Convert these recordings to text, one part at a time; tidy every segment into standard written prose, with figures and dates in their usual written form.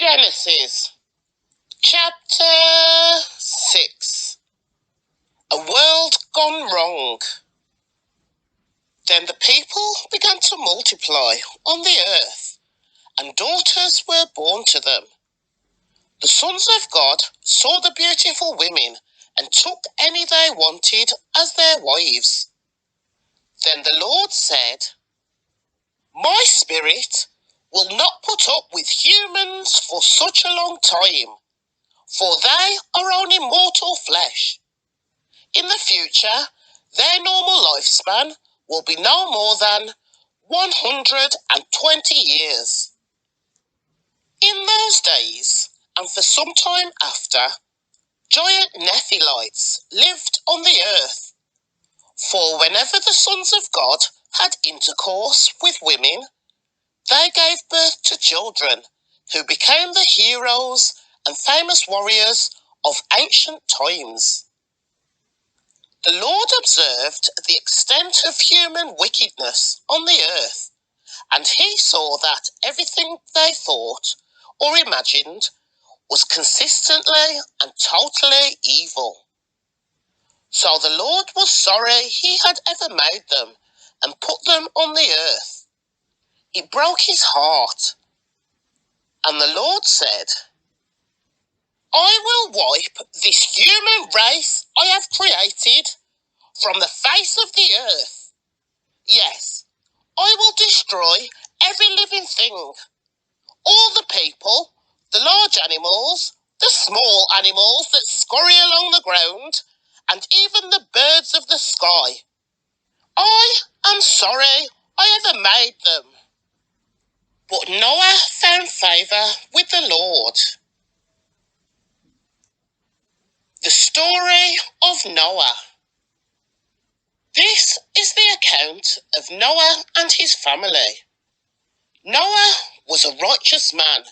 Genesis, chapter 6. A world gone wrong. Then the people began to multiply on the earth, and daughters were born to them. The sons of God saw the beautiful women and took any they wanted as their wives. Then the Lord said, "My spirit will not put up with humans for such a long time, for they are only mortal flesh. In the future, their normal lifespan will be no more than 120 years. In those days, and for some time after, giant Nephilites lived on the earth. For whenever the sons of God had intercourse with women, they gave birth to children who became the heroes and famous warriors of ancient times. The Lord observed the extent of human wickedness on the earth, and he saw that everything they thought or imagined was consistently and totally evil. So the Lord was sorry he had ever made them and put them on the earth. It broke his heart. And the Lord said, "I will wipe this human race I have created from the face of the earth. Yes, I will destroy every living thing, all the people, the large animals, the small animals that scurry along the ground, and even the birds of the sky. I am sorry I ever made them." But Noah found favour with the Lord. The story of Noah. This is the account of Noah and his family. Noah was a righteous man,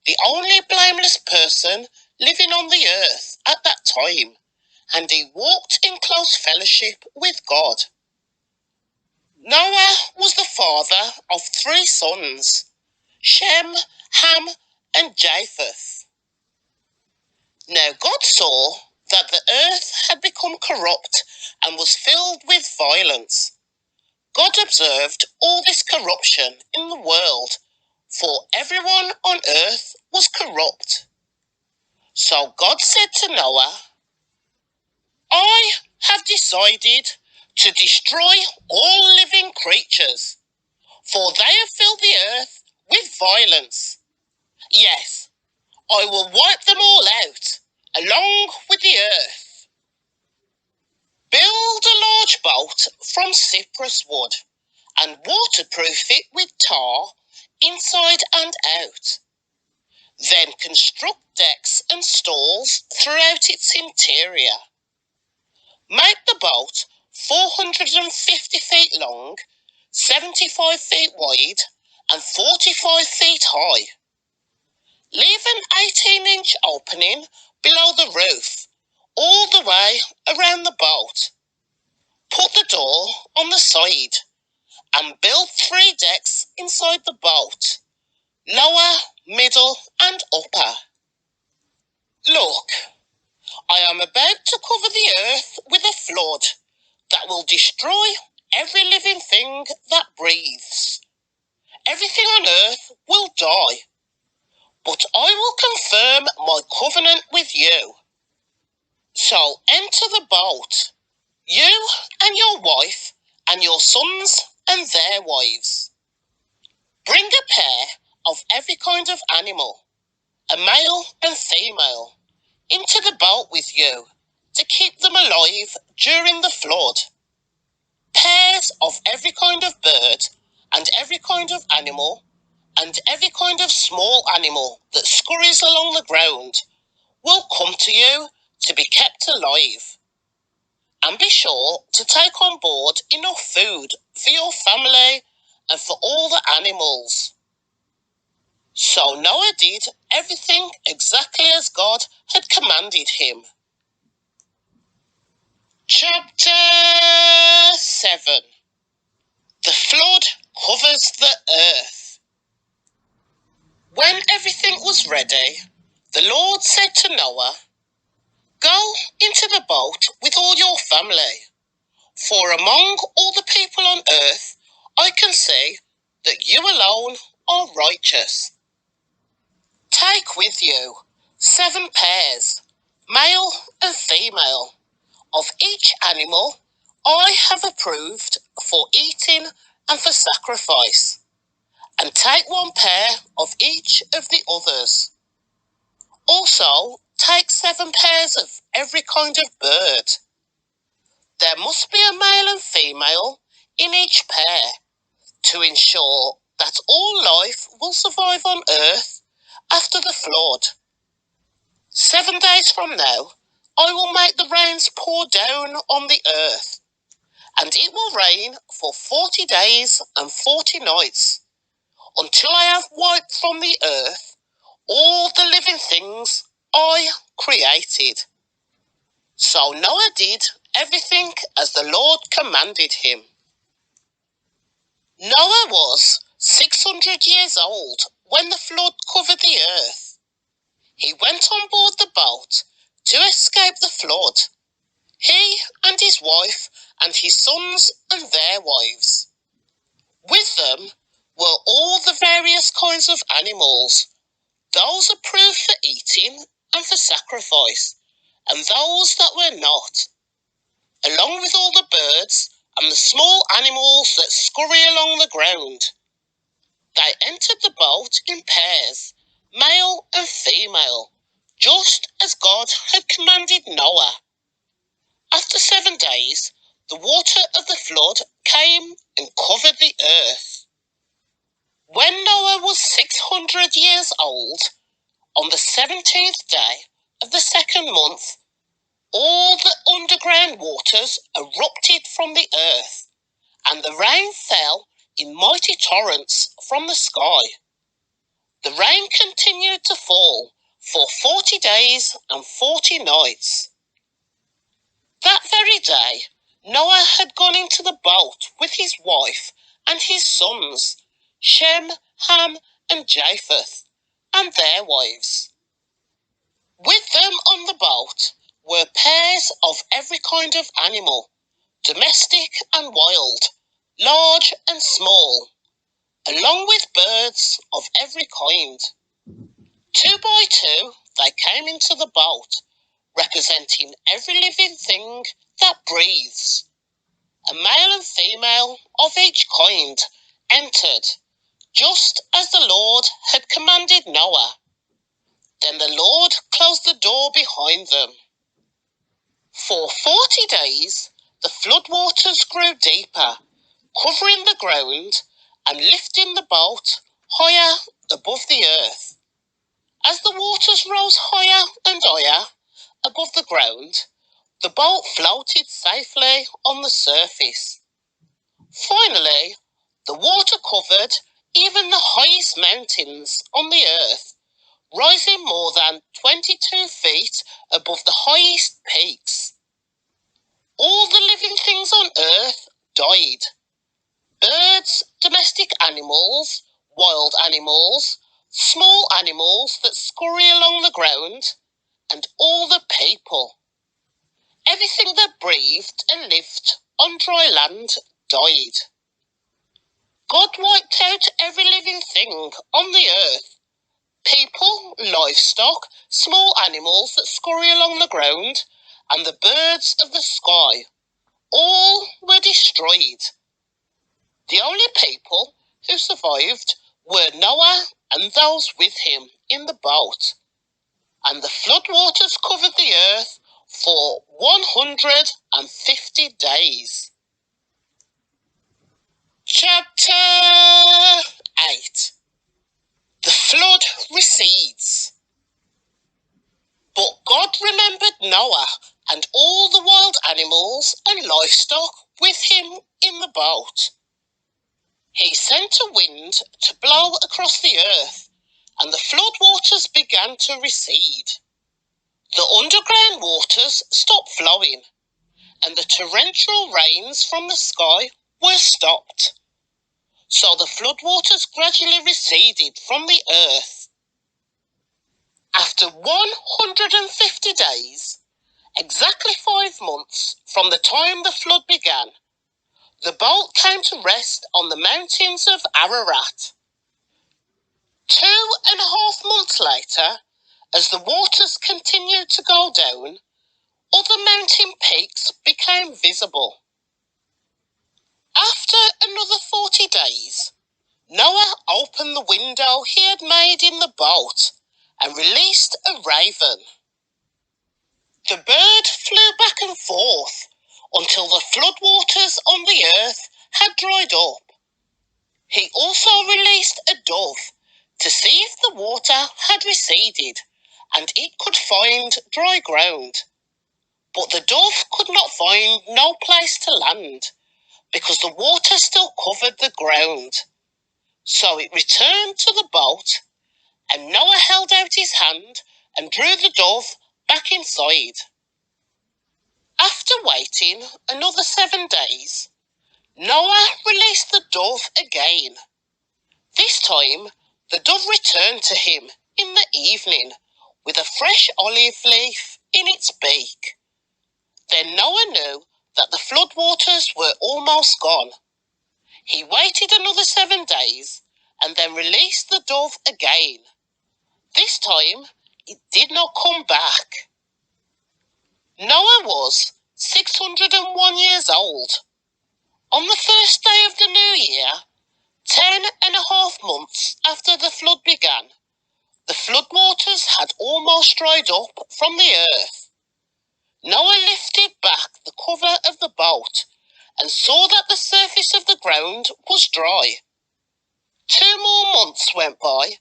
the only blameless person living on the earth at that time, and he walked in close fellowship with God. Noah was the father of 3 sons, Shem, Ham, and Japheth. Now God saw that the earth had become corrupt and was filled with violence. God observed all this corruption in the world, for everyone on earth was corrupt. So God said to Noah, "I have decided to destroy all living creatures, for they have filled the earth with violence. Yes, I will wipe them all out, along with the earth. Build a large boat from cypress wood and waterproof it with tar inside and out. Then construct decks and stalls throughout its interior. Make the boat 450 feet long, 75 feet wide, and 45 feet high. Leave an 18-inch opening below the roof, all the way around the boat. Put the door on the side and build 3 decks inside the boat, lower, middle, and upper. Look, I am about to cover the earth with a flood that will destroy every living thing that breathes. Everything on earth will die, but I will confirm my covenant with you. So enter the boat, you and your wife and your sons and their wives. Bring a pair of every kind of animal, a male and female, into the boat with you to keep them alive during the flood. Pairs of every kind of bird and every kind of animal and every kind of small animal that scurries along the ground will come to you to be kept alive. And be sure to take on board enough food for your family and for all the animals." So Noah did everything exactly as God had commanded him. Chapter 7. The flood covers the earth. When everything was ready, the Lord said to Noah, "Go into the boat with all your family, for among all the people on earth I can see that you alone are righteous. Take with you 7 pairs, male and female, of each animal I have approved for eating and for sacrifice, and take 1 pair of each of the others. Also, take 7 pairs of every kind of bird. There must be a male and female in each pair to ensure that all life will survive on earth after the flood. 7 days from now, I will make the rains pour down on the earth, and it will rain for 40 days and 40 nights, until I have wiped from the earth all the living things I created." So Noah did everything as the Lord commanded him. Noah was 600 years old when the flood covered the earth. He went on board the boat to escape the flood, he and his wife and his sons and their wives. With them were all the various kinds of animals, those approved for eating and for sacrifice, and those that were not, along with all the birds and the small animals that scurry along the ground. They entered the boat in pairs, male and female, just as God had commanded Noah. After 7 days, the water of the flood came and covered the earth. When Noah was 600 years old, on the 17th day of the 2nd month, all the underground waters erupted from the earth, and the rain fell in mighty torrents from the sky. The rain continued to fall for 40 days and 40 nights. That very day, Noah had gone into the boat with his wife and his sons, Shem, Ham, and Japheth, and their wives. With them on the boat were pairs of every kind of animal, domestic and wild, large and small, along with birds of every kind. 2 by 2 they came into the boat, representing every living thing that breathes. A male and female of each kind entered, just as the Lord had commanded Noah. Then the Lord closed the door behind them. For 40 days, the floodwaters grew deeper, covering the ground and lifting the boat higher above the earth. As the waters rose higher and higher above the ground, the boat floated safely on the surface. Finally, the water covered even the highest mountains on the earth, rising more than 22 feet above the highest peaks. All the living things on earth died. Birds, domestic animals, wild animals, small animals that scurry along the ground, and all the people. Everything that breathed and lived on dry land died. God wiped out every living thing on the earth. People, livestock, small animals that scurry along the ground, and the birds of the sky, all were destroyed. The only people who survived were Noah and those with him in the boat, and the floodwaters covered the earth for 150 days. Chapter 8. The flood recedes. But God remembered Noah and all the wild animals and livestock with him in the boat. He sent a wind to blow across the earth, and the floodwaters began to recede. The underground waters stopped flowing, and the torrential rains from the sky were stopped. So the floodwaters gradually receded from the earth. After 150 days, exactly 5 months from the time the flood began, the boat came to rest on the mountains of Ararat. 2.5 months later, as the waters continued to go down, other mountain peaks became visible. After another 40 days, Noah opened the window he had made in the boat and released a raven. The bird flew back and forth until the floodwaters on the earth had dried up. He also released a dove to see if the water had receded and it could find dry ground. But the dove could not find no place to land because the water still covered the ground. So it returned to the boat, and Noah held out his hand and drew the dove back inside. After waiting another 7 days, Noah released the dove again. This time, the dove returned to him in the evening with a fresh olive leaf in its beak. Then Noah knew that the floodwaters were almost gone. He waited another 7 days and then released the dove again. This time, it did not come back. Noah was 601 years old. On the first day of the new year, 10.5 months after the flood began, the floodwaters had almost dried up from the earth. Noah lifted back the cover of the boat and saw that the surface of the ground was dry. 2 more months went by,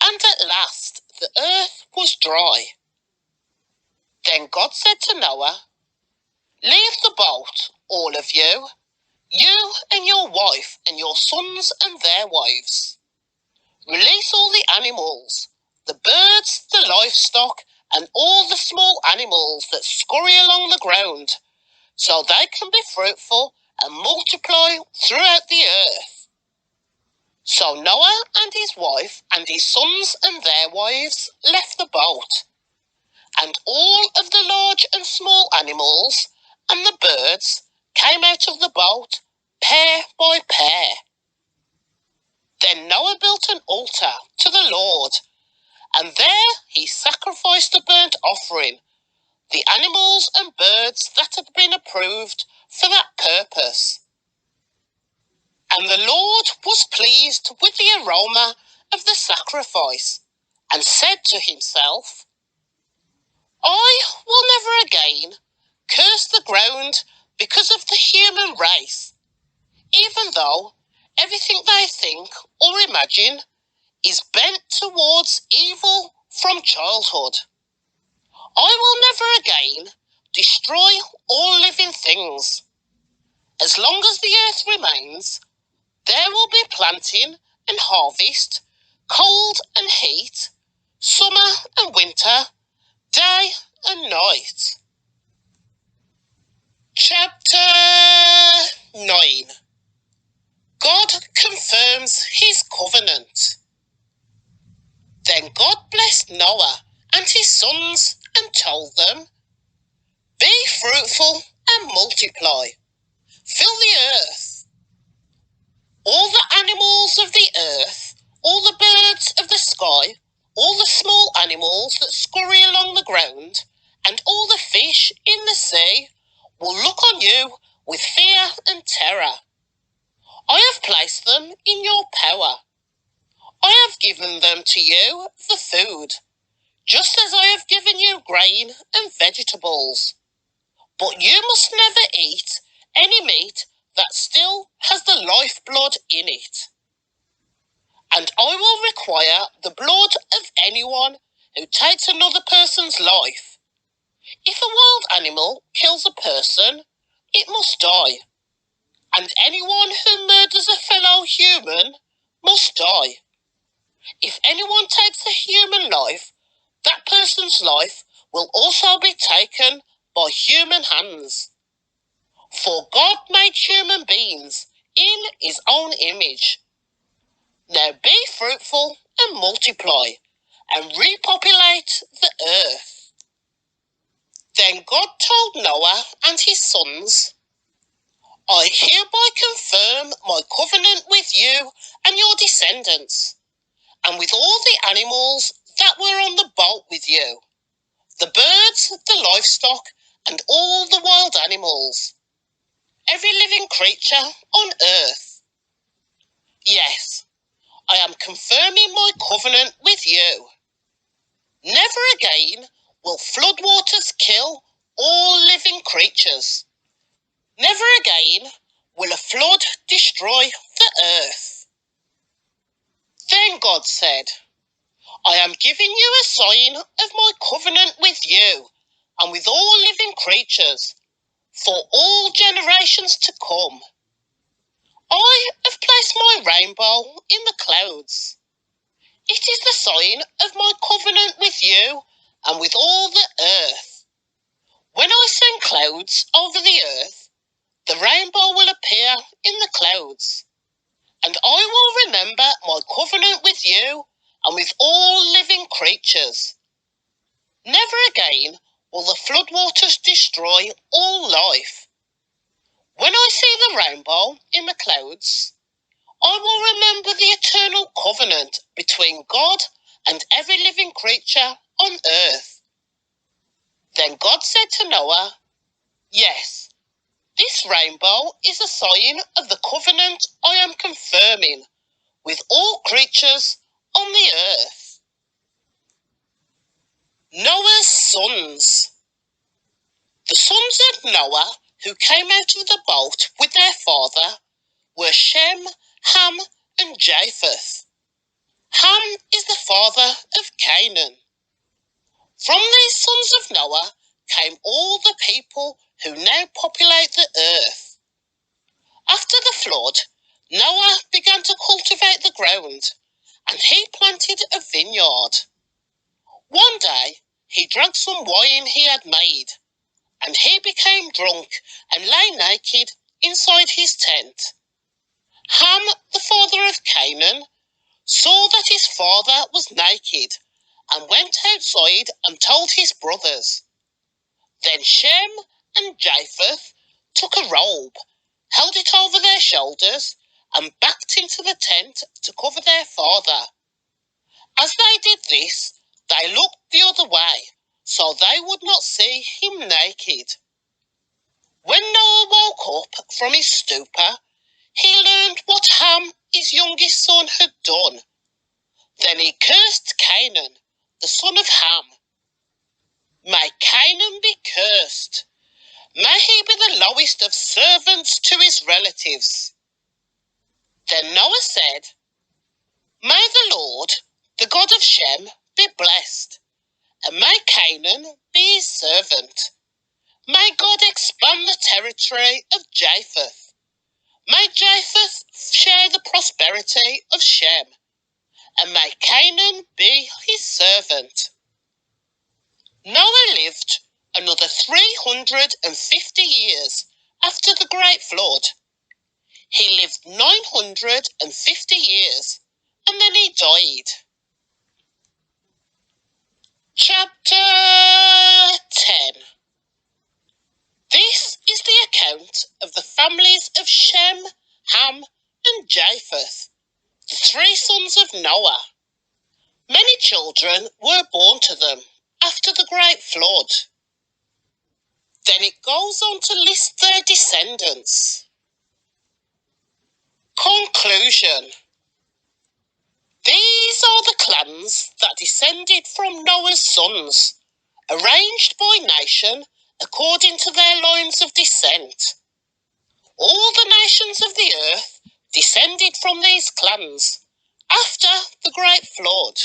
and at last the earth was dry. Then God said to Noah, "Leave the boat, all of you and your wife and your sons and their wives. Release all the animals, the birds, the livestock, and all the small animals that scurry along the ground, so they can be fruitful and multiply throughout the earth." So Noah and his wife and his sons and their wives left the boat, and all of the large and small animals and the birds came out of the boat pair by pair. Then Noah built an altar to the Lord, and there he sacrificed a burnt offering, the animals and birds that had been approved for that purpose. And the Lord was pleased with the aroma of the sacrifice, and said to himself, "I will never again curse the ground because of the human race, even though everything they think or imagine is bent towards evil from childhood. I will never again destroy all living things. As long as the earth remains, there will be planting and harvest, cold and heat, summer and winter, day and night." Chapter 9. God confirms his covenant. Then God blessed Noah and his sons and told them, "Be fruitful and multiply. Fill the earth. All the animals of the earth, all the birds of the sky, all the small animals that scurry along the ground, and all the fish in the sea will look on you with fear and terror. I have placed them in your power. I have given them to you for food, just as I have given you grain and vegetables. But you must never eat any meat that still has the lifeblood in it. And I will require the blood of anyone who takes another person's life. If a wild animal kills a person, it must die. And anyone who murders a fellow human must die. If anyone takes a human life, that person's life will also be taken by human hands. For God made human beings in his own image. Now be fruitful and multiply, and repopulate the earth. Then God told Noah and his sons, I hereby confirm my covenant with you and your descendants, and with all the animals that were on the boat with you, the birds, the livestock, and all the wild animals, every living creature on earth. Yes, I am confirming my covenant with you. Never again will floodwaters kill all living creatures. Never again will a flood destroy the earth. Then God said, I am giving you a sign of my covenant with you and with all living creatures for all generations to come. I have placed my rainbow in the clouds. It is the sign of my covenant with you and with all the earth. When I send clouds over the earth, the rainbow will appear in the clouds, and I will remember my covenant with you and with all living creatures. Never again will the floodwaters destroy all life. When I see the rainbow in the clouds, I will remember the eternal covenant between God and every living creature on earth. Then God said to Noah, yes, this rainbow is a sign of the covenant I am confirming with all creatures on the earth. Noah's sons. The sons of Noah who came out of the boat with their father were Shem, Ham, and Japheth. Ham is the father of Canaan. From these sons of Noah came all the people who now populate the earth. After the flood, Noah began to cultivate the ground, and he planted a vineyard. One day, he drank some wine he had made, and he became drunk and lay naked inside his tent. Ham, the father of Canaan, saw that his father was naked and went outside and told his brothers. Then Shem and Japheth took a robe, held it over their shoulders, and backed into the tent to cover their father. As they did this, they looked the other way, so they would not see him naked. When Noah woke up from his stupor, he learned what Ham, his youngest son, had done. Then he cursed Canaan, the son of Ham. May Canaan be cursed. May he be the lowest of servants to his relatives. Then Noah said, May the Lord, the God of Shem, be blessed, and may Canaan be his servant. May God expand the territory of Japheth. May Japheth share the prosperity of Shem, and may Canaan be his servant. Noah lived another 350 years after the great flood. He lived 950 years, and then he died. Chapter 10. This is the account of the families of Shem, Ham, and Japheth, the three sons of Noah. Many children were born to them after the great flood. Then it goes on to list their descendants. Conclusion. These are the clans that descended from Noah's sons, arranged by nation according to their lines of descent. All the nations of the earth descended from these clans after the great flood.